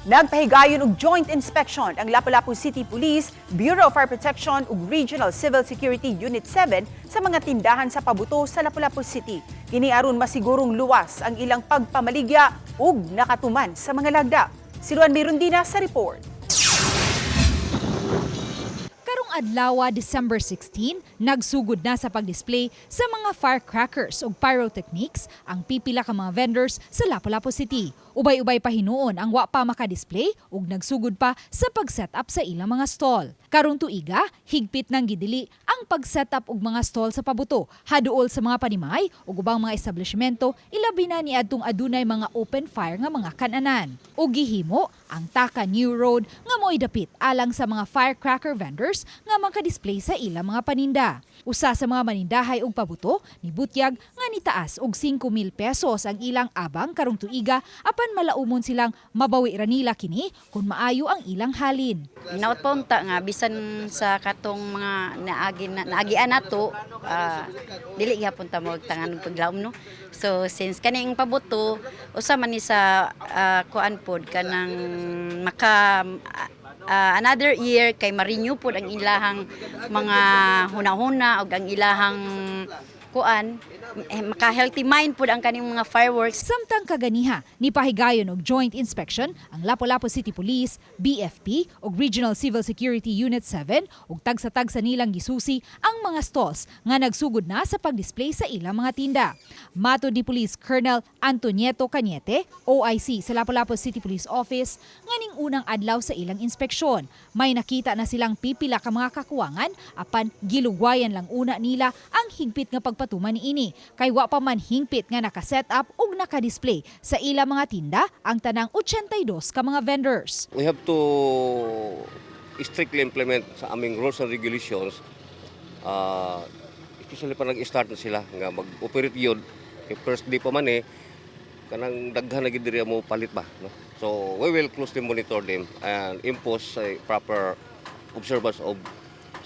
Nagpahigayon og joint inspection ang Lapu-Lapu City Police, Bureau of Fire Protection ug Regional Civil Security Unit 7 sa mga tindahan sa pabuto sa Lapu-Lapu City. Kini aron masigurong luwas ang ilang pagpamaligya ug nakatuman sa mga lagda. Si Luan Mirundina sa report. Karong adlaw, December 16, nagsugod na sa pag-display sa mga firecrackers ug pyrotechnics ang pipila ka mga vendors sa Lapu-Lapu City. Ubay-ubay pa hinuon ang wa pa maka-display ug nagsugod pa sa pag-set up sa ilang mga stall. Karong tuiga, higpit nang gidili ang pag-set up og mga stall sa pabuto, haduol sa mga panimay ug ubang mga establishmento, ilabi na ni adtong adunay mga open fire nga mga kananan. Ug gihimo ang Taka New Road nga mo'y dapit alang sa mga firecracker vendors nga maka-display sa ilang mga paninda. Usa sa mga manindahay ug pabuto ni butyag nga nitaas og 5,000 pesos ang ilang abang karong tuiga apan malaumon silang mabawi ra nila kini kung maayo ang ilang halin. Nautpunta nga bisan sa katong mga naagian nato dili gyapon ta mo tangan paglaom no. So since kaning pabuto usa man ni sa kuan pod kanang maka another year kay ma-renew pod ang ilahang mga hunahuna ug ang ilahang kuan maka-healthy mind pod ang kaning mga fireworks. Samtang kaganiha, nipahigayon og joint inspection ang Lapu-Lapu City Police, BFP ug Regional Civil Security Unit 7 ug tagsa-tagsa nilang gisusi ang mga stalls nga nagsugod na sa pag-display sa ilang mga tinda. Matod ni Police Colonel Antonieto Cañete, OIC sa Lapu-Lapu City Police Office, nga ning unang adlaw sa ilang inspeksyon, may nakita na silang pipila ka mga kakuwangan apan gilugwayan lang una nila ang higpit nga pagpatuman niini. Kay wa pa man hingpit nga naka-set up ug naka-display sa ilang mga tinda ang tanang 82 ka mga vendors. We have to strictly implement sa aming rules and regulations. Especially pa nag-start na sila nga mag-operate yun. First day pa man kanang daghan na gid diri mo palit ba. No? So we will closely monitor them and impose a proper observance of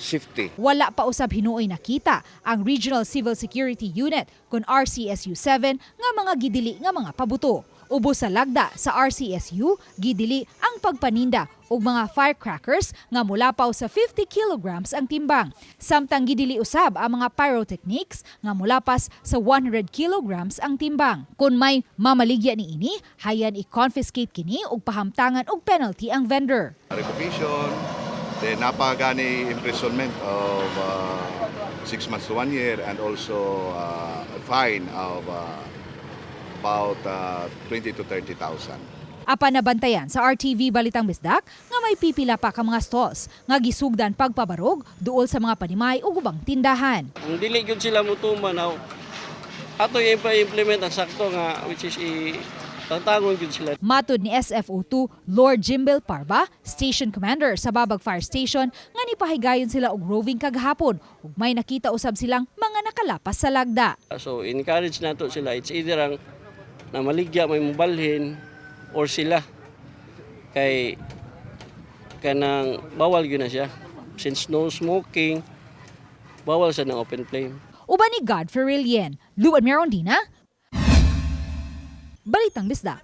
safety. Wala pa usab hinuoy nakita ang Regional Civil Security Unit kun RCSU 7 nga mga gidili nga mga pabuto. Ubos sa lagda sa RCSU, gidili ang pagpaninda og mga firecrackers nga mulapaw sa 50 kilograms ang timbang. Samtang gidili usab ang mga pyrotechnics nga mulapas sa 100 kilograms ang timbang. Kung may mamaligya niini, hayan i-confiscate kini og pahamtangan og penalty ang vendor. Revocation, then napagani imprisonment of 6 months to 1 year and also a fine of about 20,000 to 30,000. Apan nabantayan sa RTV Balitang Bisdak nga may pipila pa ka mga stalls nga gisugdan pagpabarog duol sa mga panimay ug ubang tindahan. Ang dili gyud sila mutuman ato i-implement ang sakto nga which is tatangon gyud sila. Matod ni SFO2 Lord Jimbel Parba, Station Commander sa Babag Fire Station, nga nipahigayon sila og roving kagahapon ug may nakita usab silang mga nakalapas sa lagda. So encourage nato sila, it's either ang na maligya may mobalhin or sila kay kanang bawal gyud na siya since no smoking, bawal sa ng open flame. Uban ni Godfrey Rilien, Luan Mirondina, Balitang Bisdak.